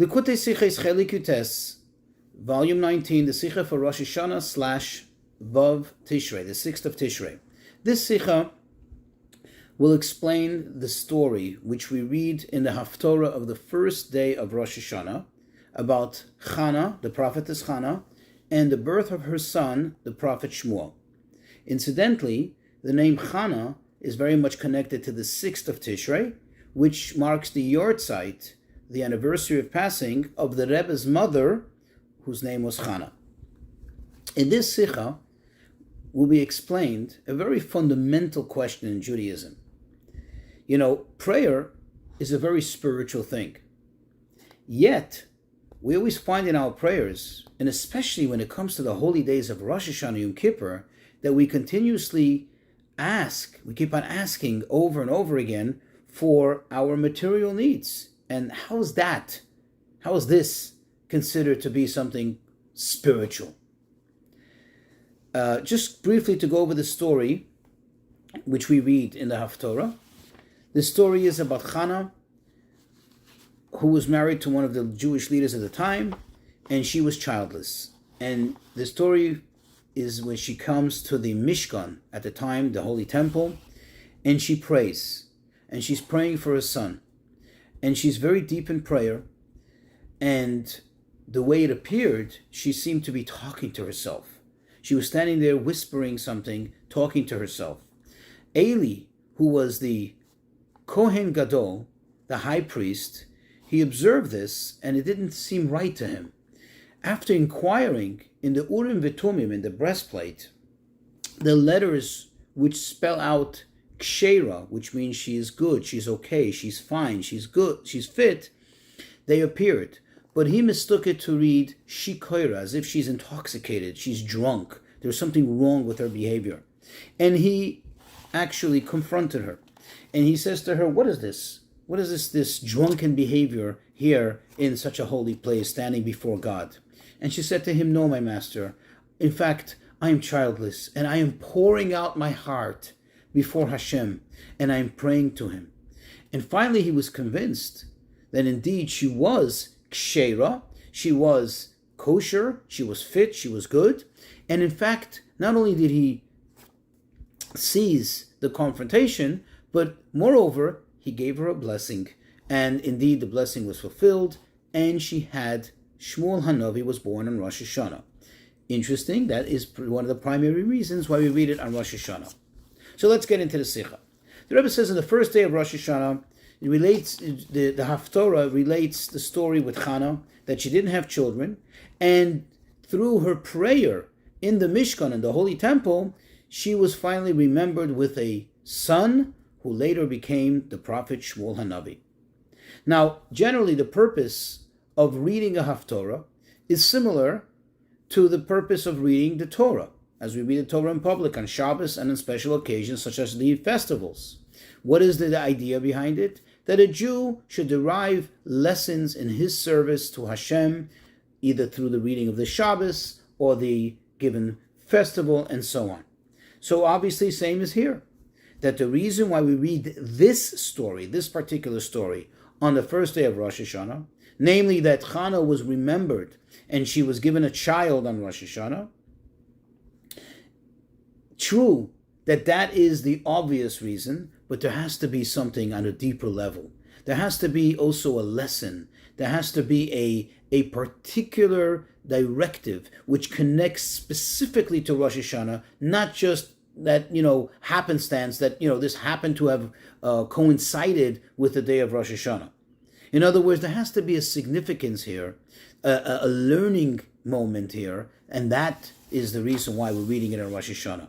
Likutei Sichos Likutes, Volume 19, the Sicha for Rosh Hashanah / Vav Tishrei, the 6th of Tishrei. This Sicha will explain the story which we read in the Haftorah of the first day of Rosh Hashanah about Chana, the prophetess Chana, and the birth of her son, the prophet Shmuel. Incidentally, the name Chana is very much connected to the 6th of Tishrei, which marks the Yortzeit, the anniversary of passing of the Rebbe's mother, whose name was Chana. In this Sicha will be explained a very fundamental question in Judaism. You know, prayer is a very spiritual thing. Yet, we always find in our prayers, and especially when it comes to the holy days of Rosh Hashanah Yom Kippur, that we continuously we keep on asking over and over again for our material needs. And how is that? How is this considered to be something spiritual? Just briefly to go over the story, which we read in the Haftorah. The story is about Chana, who was married to one of the Jewish leaders at the time, and she was childless. And the story is when she comes to the Mishkan, at the time, the Holy Temple, and she prays. And she's praying for her son. And she's very deep in prayer. And the way it appeared, she seemed to be talking to herself. She was standing there whispering something, talking to herself. Eli, who was the Kohen Gadol, the high priest, he observed this, and it didn't seem right to him. After inquiring in the Urim V'Tumim, in the breastplate, the letters which spell out Kshera, which means she is good, she's okay, she's fine, she's good, she's fit, they appeared. But he mistook it to read Shikoira, as if she's intoxicated, she's drunk, there's something wrong with her behavior. And he actually confronted her. And he says to her, what is this? What is this drunken behavior here in such a holy place, standing before God? And she said to him, no, my master. In fact, I am childless, and I am pouring out my heart before Hashem, and I am praying to him. And finally he was convinced that indeed she was kshera, she was kosher, she was fit, she was good. And in fact, not only did he seize the confrontation, but moreover, he gave her a blessing. And indeed, the blessing was fulfilled, and she had Shmuel Hanavi was born on Rosh Hashanah. Interesting, that is one of the primary reasons why we read it on Rosh Hashanah. So let's get into the Sicha. The Rebbe says on the first day of Rosh Hashanah, it relates, the Haftorah relates the story with Chana, that she didn't have children, and through her prayer in the Mishkan, in the Holy Temple, she was finally remembered with a son who later became the prophet Shmuel Hanavi. Now, generally the purpose of reading a Haftorah is similar to the purpose of reading the Torah, as we read the Torah in public on Shabbos and on special occasions such as the festivals. What is the idea behind it? That a Jew should derive lessons in his service to Hashem, either through the reading of the Shabbos or the given festival and so on. So obviously same is here, that the reason why we read this story, this particular story, on the first day of Rosh Hashanah, namely that Chana was remembered and she was given a child on Rosh Hashanah. True that is the obvious reason, but there has to be something on a deeper level. There has to be also a lesson. There has to be a particular directive which connects specifically to Rosh Hashanah, not just that, happenstance that, this happened to have coincided with the day of Rosh Hashanah. In other words, there has to be a significance here, a learning moment here, and that is the reason why we're reading it in Rosh Hashanah.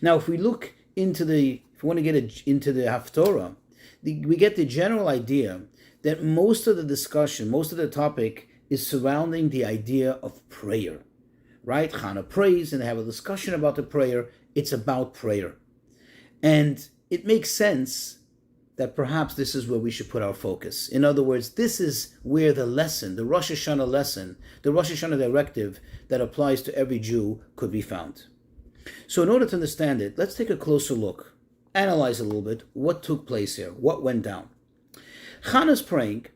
Now, if we look if we want to get into the Haftorah, we get the general idea that most of the discussion, most of the topic is surrounding the idea of prayer, right? Chana prays, and they have a discussion about the prayer. It's about prayer. And it makes sense that perhaps this is where we should put our focus. In other words, this is where the lesson, the Rosh Hashanah lesson, the Rosh Hashanah directive that applies to every Jew could be found. So in order to understand it, let's take a closer look, analyze a little bit what took place here, what went down. Chana's praying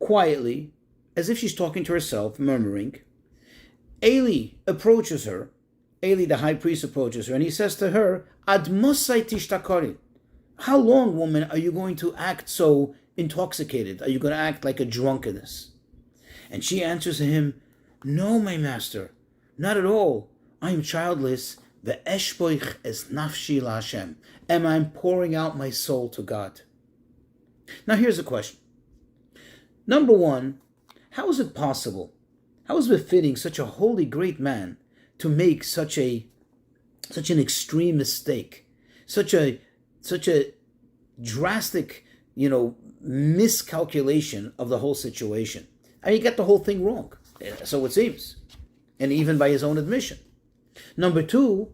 quietly, as if she's talking to herself, murmuring. Eli approaches her. Eli, the high priest, approaches her, and he says to her, Ad mosai tishtakari. How long, woman, are you going to act so intoxicated? Are you going to act like a drunkenness? And she answers to him, No, my master, not at all. I am childless. Ve'eshboich es nafshi la'Hashem. And I'm pouring out my soul to God. Now here's a question. Number one, how is it possible? How is it befitting such a holy, great man to make such an extreme mistake, such a drastic, miscalculation of the whole situation? I mean, he got the whole thing wrong, so it seems, and even by his own admission. Number two,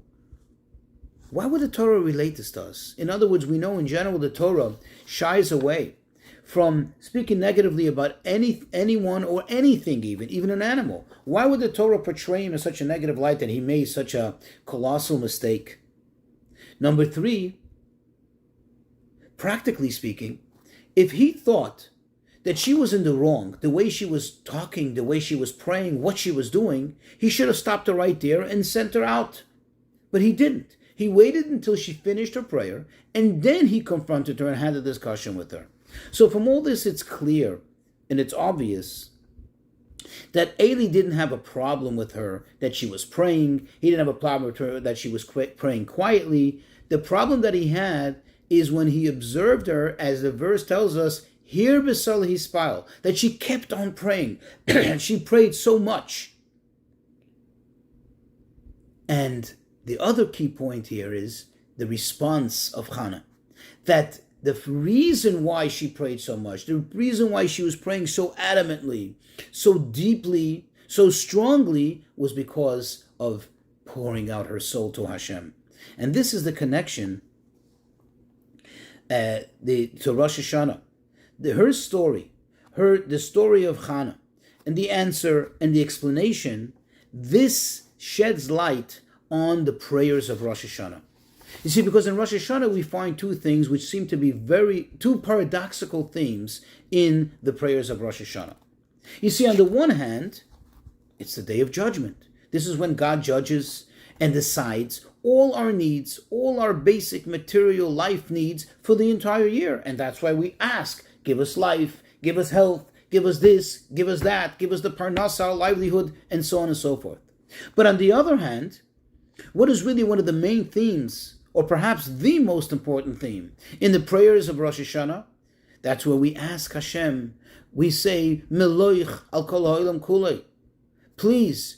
why would the Torah relate this to us? In other words, we know in general the Torah shies away from speaking negatively about anyone or anything, even an animal. Why would the Torah portray him in such a negative light that he made such a colossal mistake? Number three, practically speaking, if he thought that she was in the wrong, the way she was talking, the way she was praying, what she was doing, he should have stopped her right there and sent her out. But he didn't. He waited until she finished her prayer, and then he confronted her and had a discussion with her. So from all this, it's clear and it's obvious that Eli didn't have a problem with her that she was praying. He didn't have a problem with her that she was praying quietly. The problem that he had is when he observed her, as the verse tells us, Hir b'sal hispal, that she kept on praying. She prayed so much. And the other key point here is the response of Chana. That the reason why she prayed so much, the reason why she was praying so adamantly, so deeply, so strongly, was because of pouring out her soul to Hashem. And this is the connection to Rosh Hashanah. Her story, the story of Chana, and the answer and the explanation, this sheds light on the prayers of Rosh Hashanah. You see, because in Rosh Hashanah we find two things which seem to be two paradoxical themes in the prayers of Rosh Hashanah. You see, on the one hand, it's the day of judgment. This is when God judges and decides all our needs, all our basic material life needs for the entire year. And that's why we ask, give us life, give us health, give us this, give us that, give us the parnasa, livelihood, and so on and so forth. But on the other hand, what is really one of the main themes, or perhaps the most important theme, in the prayers of Rosh Hashanah? That's where we ask Hashem, we say, Meloich al kol ha'olam kulei. Please,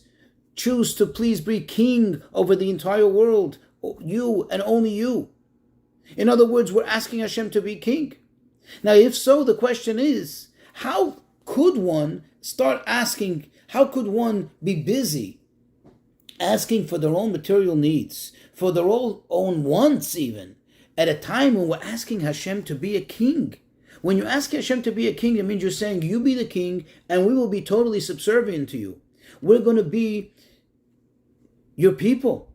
choose to please be king over the entire world, you and only you. In other words, we're asking Hashem to be king. Now, if so, the question is, how could one start asking, how could one be busy asking for their own material needs, for their own wants even, at a time when we're asking Hashem to be a king? When you ask Hashem to be a king, it means you're saying, you be the king, and we will be totally subservient to you. We're going to be your people.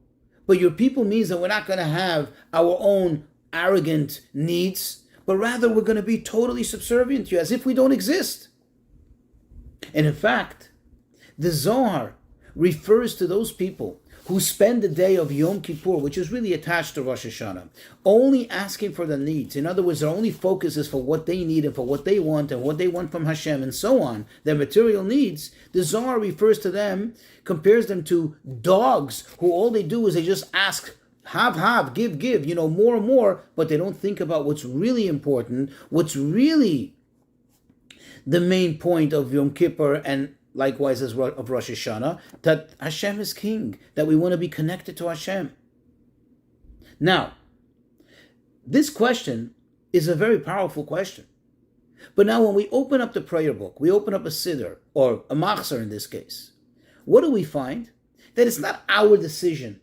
But your people means that we're not going to have our own arrogant needs, but rather we're going to be totally subservient to you, as if we don't exist. And in fact, the Zohar refers to those people who spend the day of Yom Kippur, which is really attached to Rosh Hashanah, only asking for their needs. In other words, their only focus is for what they need and for what they want and what they want from Hashem and so on, their material needs. The Zohar refers to them, compares them to dogs who all they do is they just ask, have, give, more and more, but they don't think about what's really important, what's really the main point of Yom Kippur and likewise as of Rosh Hashanah, that Hashem is king, that we want to be connected to Hashem. Now, this question is a very powerful question. But now when we open up the prayer book, we open up a siddur, or a machzor in this case, what do we find? That it's not our decision.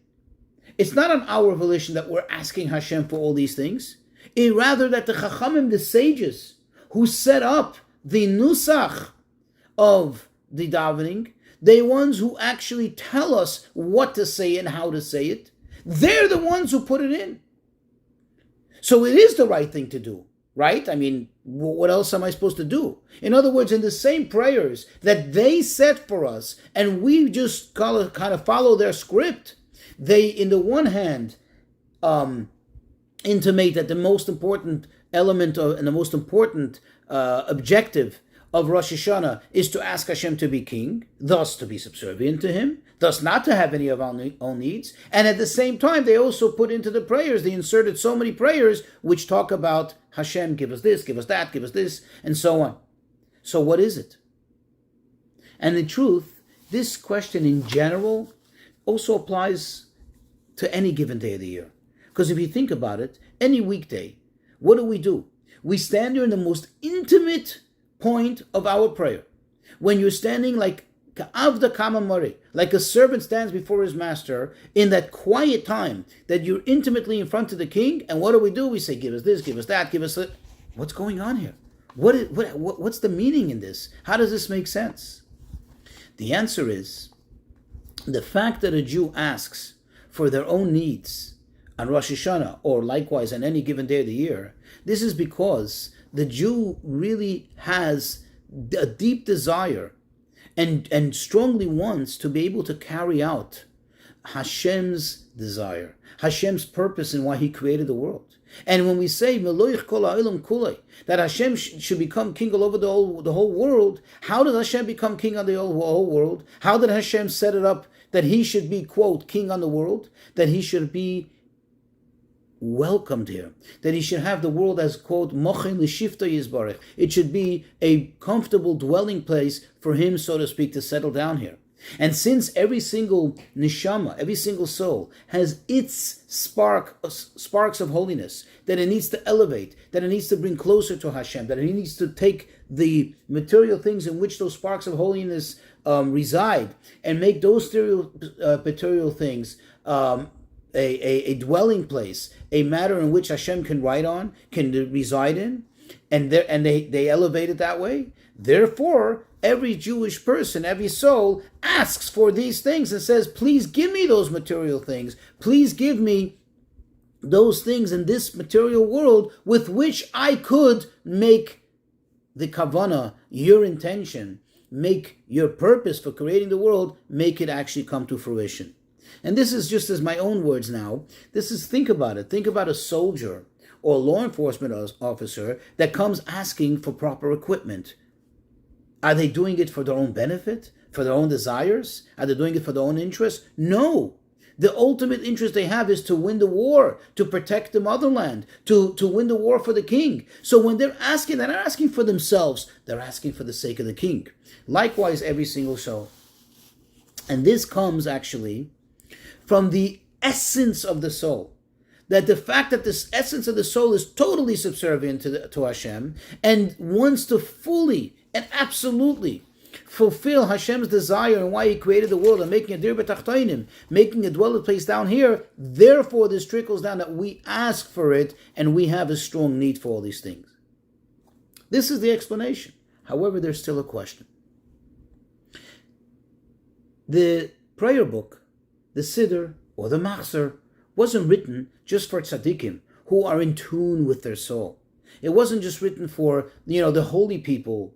It's not on our volition that we're asking Hashem for all these things. Rather that the Chachamim, the sages, who set up the nusach of the davening, they ones who actually tell us what to say and how to say it, they're the ones who put it in. So it is the right thing to do. right? I mean, what else am I supposed to do? In other words, in the same prayers that they set for us, and we just kind of follow their script, they, in the one hand, intimate that the most important element and the most important objective of Rosh Hashanah is to ask Hashem to be king, thus to be subservient to him, thus not to have any of our own needs. And at the same time, they also put into the prayers, they inserted so many prayers which talk about Hashem, give us this, give us that, give us this, and so on. So what is it? And in truth, this question in general also applies to any given day of the year. Because if you think about it, any weekday, what do? We stand there in the most intimate point of our prayer. When you're standing like Ka'avda Kama Mari, like a servant stands before his master, in that quiet time that you're intimately in front of the king, and what do? We say, give us this, give us that, give us that. What's going on here? What's the meaning in this? How does this make sense? The answer is, the fact that a Jew asks for their own needs on Rosh Hashanah, or likewise on any given day of the year, this is because the Jew really has a deep desire and strongly wants to be able to carry out Hashem's desire, Hashem's purpose in why he created the world. And when we say Meloich kol ha'olam kulei, that Hashem should become king all over the whole world, how did Hashem become king on the whole world? How did Hashem set it up that he should be, quote, king on the world? That he should be welcomed here, that he should have the world as, quote, mochen l'shifta yizbarech. It should be a comfortable dwelling place for him, so to speak, to settle down here. And since every single neshama, every single soul has its sparks of holiness that it needs to elevate, that it needs to bring closer to Hashem, that it needs to take the material things in which those sparks of holiness reside and make those material things a dwelling place, a matter in which Hashem can ride on, can reside in, and they elevate it that way. Therefore, every Jewish person, every soul asks for these things and says, please give me those material things. Please give me those things in this material world with which I could make the kavanah, your intention, make your purpose for creating the world, make it actually come to fruition. And this is just as my own words now. This is, think about it. Think about a soldier or law enforcement officer that comes asking for proper equipment. Are they doing it for their own benefit? For their own desires? Are they doing it for their own interests? No. The ultimate interest they have is to win the war, to protect the motherland, to win the war for the king. So when they're asking, they're not asking for themselves. They're asking for the sake of the king. Likewise, every single soul. And this comes actually from the essence of the soul. That the fact that this essence of the soul is totally subservient to Hashem and wants to fully and absolutely fulfill Hashem's desire and why he created the world and making a dir b'tachtainim, making a dwelling place down here. Therefore, this trickles down that we ask for it and we have a strong need for all these things. This is the explanation. However, there's still a question. The prayer book, the Siddur or the Machzor, wasn't written just for tzaddikim who are in tune with their soul. It wasn't just written for, the holy people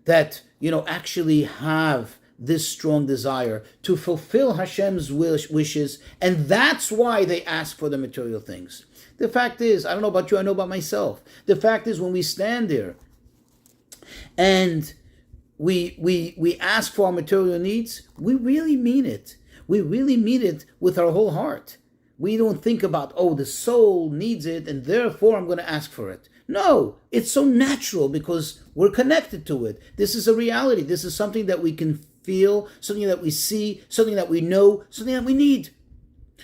that, actually have this strong desire to fulfill Hashem's wishes, and that's why they ask for the material things. The fact is, I don't know about you, I know about myself. The fact is, when we stand there and we ask for our material needs, we really mean it. We really mean it with our whole heart. We don't think about, the soul needs it and therefore I'm going to ask for it. No, it's so natural because we're connected to it. This is a reality. This is something that we can feel, something that we see, something that we know, something that we need.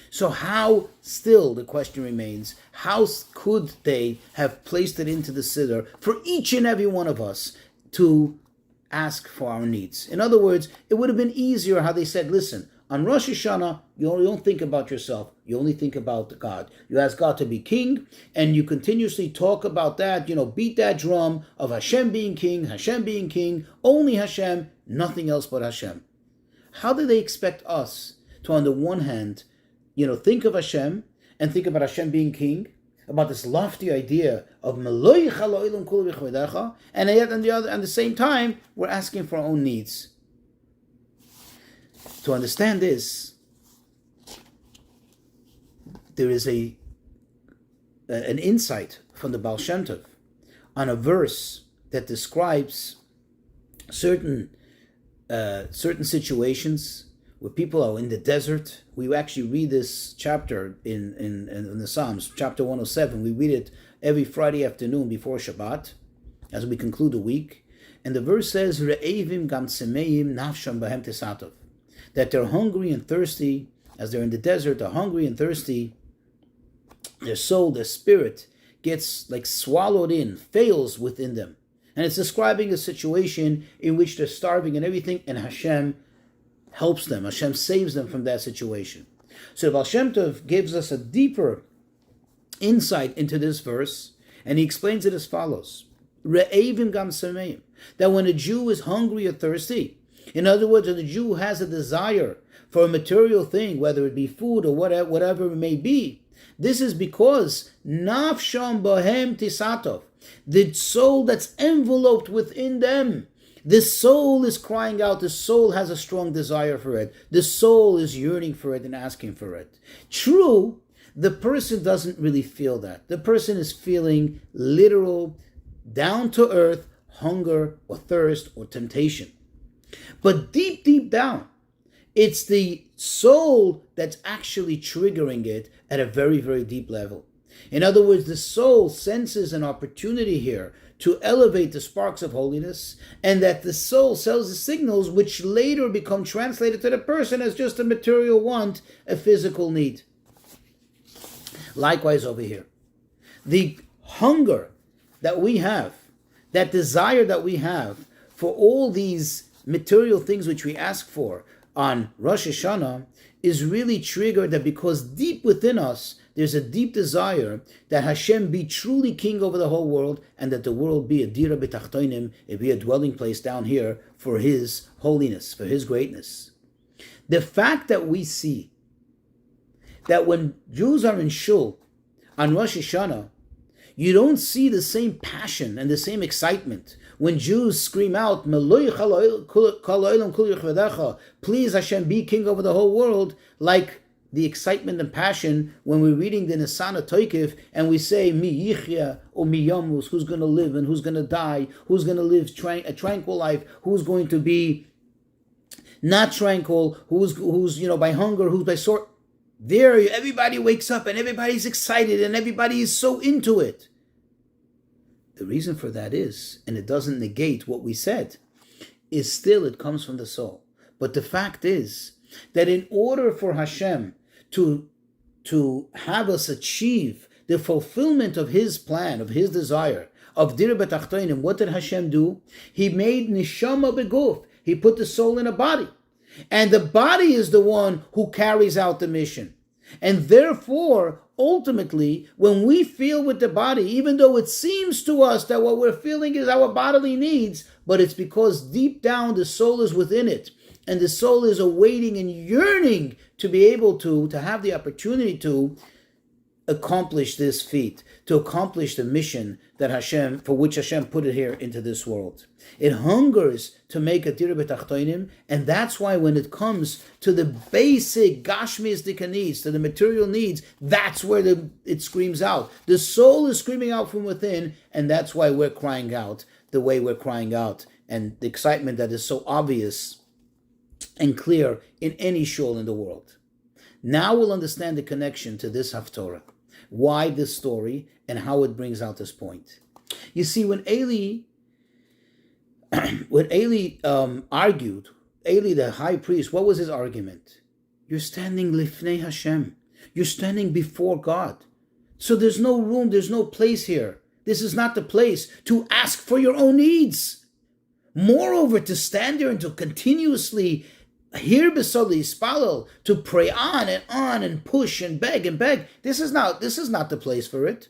So how, still the question remains, how could they have placed it into the Siddur for each and every one of us to ask for our needs? In other words, it would have been easier how they said, listen, on Rosh Hashanah, you don't think about yourself. You only think about God. You ask God to be king, and you continuously talk about that, beat that drum of Hashem being king, only Hashem, nothing else but Hashem. How do they expect us to, on the one hand, think of Hashem and think about Hashem being king, about this lofty idea of Meloich Ha'olam Kulu B'Chavodecha, and yet at the same time, we're asking for our own needs. To understand this, there is an insight from the Baal Shem Tov on a verse that describes certain situations where people are in the desert. We actually read this chapter in the Psalms, chapter 107. We read it every Friday afternoon before Shabbat, as we conclude the week. And the verse says, Re'evim gam tzemeim nafsham bahem tesatov, that they're hungry and thirsty. As they're in the desert, they're hungry and thirsty. Their soul, their spirit gets like swallowed in, fails within them. And it's describing a situation in which they're starving and everything, and Hashem helps them. Hashem saves them from that situation. So the Baal Shem Tov gives us a deeper insight into this verse, and he explains it as follows. Re'evim gam sameim, that when a Jew is hungry or thirsty, in other words, when a Jew has a desire for a material thing, whether it be food or whatever it may be, this is because nafsham bohem tisatov, the soul that's enveloped within them, the soul is crying out. The soul has a strong desire for it. The soul is yearning for it and asking for it. True, the person doesn't really feel that. The person is feeling literal, down-to-earth hunger or thirst or temptation. But deep, deep down, it's the soul that's actually triggering it at a very, very deep level. In other words, the soul senses an opportunity here to elevate the sparks of holiness, and that the soul sells the signals which later become translated to the person as just a material want, a physical need. Likewise over here, the hunger that we have, that desire that we have for all these material things which we ask for on Rosh Hashanah is really triggered that because deep within us there's a deep desire that Hashem be truly king over the whole world, and that the world be a dira b'tachtonim, it be a dwelling place down here for His holiness, for His greatness. The fact that we see that when Jews are in shul on Rosh Hashanah, you don't see the same passion and the same excitement when Jews scream out, please Hashem be king over the whole world, like the excitement and passion when we're reading the Nesana Toikif and we say, Mi Yichya or Mi Yamus, who's going to live and who's going to die, who's going to live a tranquil life, who's going to be not tranquil, who's by hunger, who's by sword. There, everybody wakes up and everybody's excited and everybody is so into it. The reason for that is, and it doesn't negate what we said, is still it comes from the soul. But the fact is that in order for Hashem to have us achieve the fulfillment of His plan, of His desire, of Dir B'Tachtonim, what did Hashem do? He made Neshama Beguf. He put the soul in a body. And the body is the one who carries out the mission. And therefore, ultimately, when we feel with the body, even though it seems to us that what we're feeling is our bodily needs, but it's because deep down the soul is within it. And the soul is awaiting and yearning to be able to have the opportunity to accomplish this feat, to accomplish the mission that Hashem, for which Hashem put it here into this world. It hungers to make a Dir B'Tachtonim, and that's why when it comes to the basic Gashmistika needs, to the material needs, that's where it screams out. The soul is screaming out from within, and that's why we're crying out the way we're crying out, and the excitement that is so obvious and clear in any shul in the world. Now we'll understand the connection to this Haftorah, why this story, and how it brings out this point. You see, when Eli argued, Eli the high priest, what was his argument? You're standing lifnei Hashem. You're standing before God. So there's no room, there's no place here. This is not the place to ask for your own needs. Moreover, to stand there and to continuously hear Besoli Spalel, to pray on and push and beg, this is not the place for it.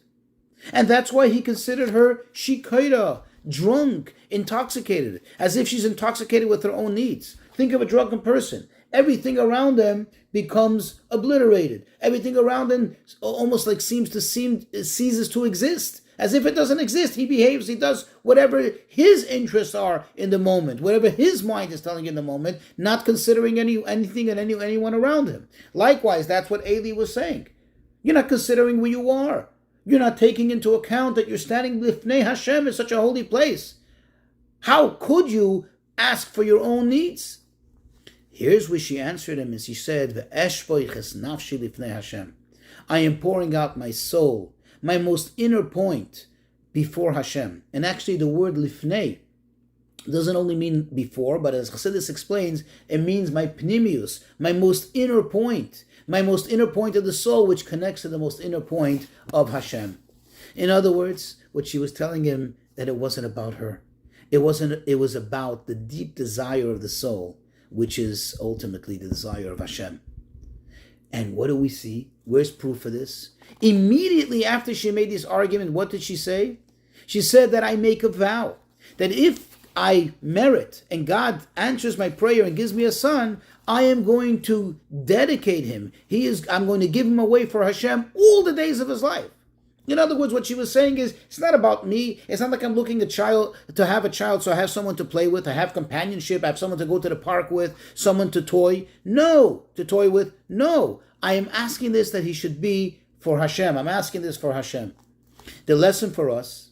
And that's why he considered her shikoira, drunk, intoxicated, as if she's intoxicated with her own needs. Think of a drunken person. everything around them becomes obliterated. Everything around them almost like ceases to exist. As if it doesn't exist. He behaves, he does whatever his interests are in the moment, whatever his mind is telling in the moment, not considering anything and anyone around him. Likewise, that's what Eli was saying. You're not considering where you are. You're not taking into account that you're standing Lifnei Hashem in such a holy place. How could you ask for your own needs? Here's where she answered him, and she said, "Ve'eshvoiches nafshi lifnei Hashem." I am pouring out my soul, my most inner point, before Hashem. And actually the word lifnei doesn't only mean before, but as Chassidus explains, it means my pnimius, my most inner point of the soul, which connects to the most inner point of Hashem. In other words, what she was telling him, that it wasn't about her. It was about the deep desire of the soul, which is ultimately the desire of Hashem. And what do we see? Where's proof for this? Immediately after she made this argument, what did she say? She said that I make a vow that if I merit and God answers my prayer and gives me a son, I am going to dedicate him. I'm going to give him away for Hashem all the days of his life. In other words, what she was saying is, it's not about me. It's not like I'm looking to have a child so I have someone to play with, I have companionship, I have someone to go to the park with, someone to toy with. No, I am asking this that he should be for Hashem. I'm asking this for Hashem. The lesson for us,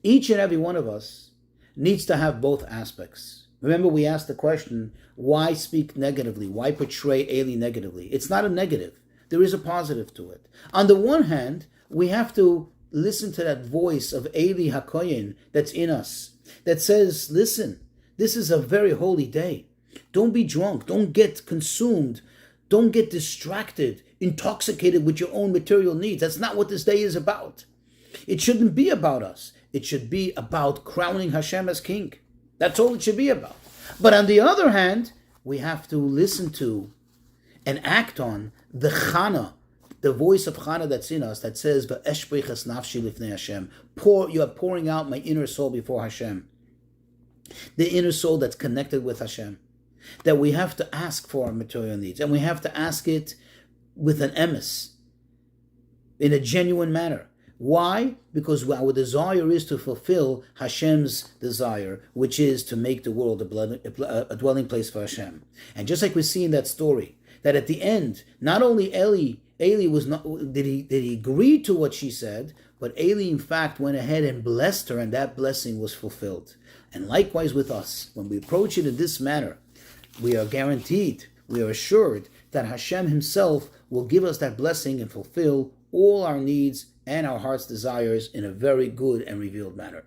each and every one of us needs to have both aspects. Remember, we asked the question, why speak negatively? Why portray Eli negatively? It's not a negative. There is a positive to it. On the one hand, we have to listen to that voice of Eli HaKoyin that's in us, that says, listen, this is a very holy day. Don't be drunk. Don't get consumed. Don't get distracted, intoxicated with your own material needs. That's not what this day is about. It shouldn't be about us. It should be about crowning Hashem as king. That's all it should be about. But on the other hand, we have to listen to and act on the Chana, the voice of Chana that's in us, that says, "Ve'eshbeiches nafshi lifnei Hashem." You are pouring out my inner soul before Hashem. The inner soul that's connected with Hashem. That we have to ask for our material needs, and we have to ask it with an emes, in a genuine manner. Why? Because our desire is to fulfill Hashem's desire, which is to make the world a dwelling place for Hashem. And just like we see in that story, that at the end, not only Eli was not did he agree to what she said, but Eli in fact went ahead and blessed her, and that blessing was fulfilled. And likewise with us, when we approach it in this manner, we are guaranteed, we are assured that Hashem himself will give us that blessing and fulfill all our needs and our heart's desires in a very good and revealed manner.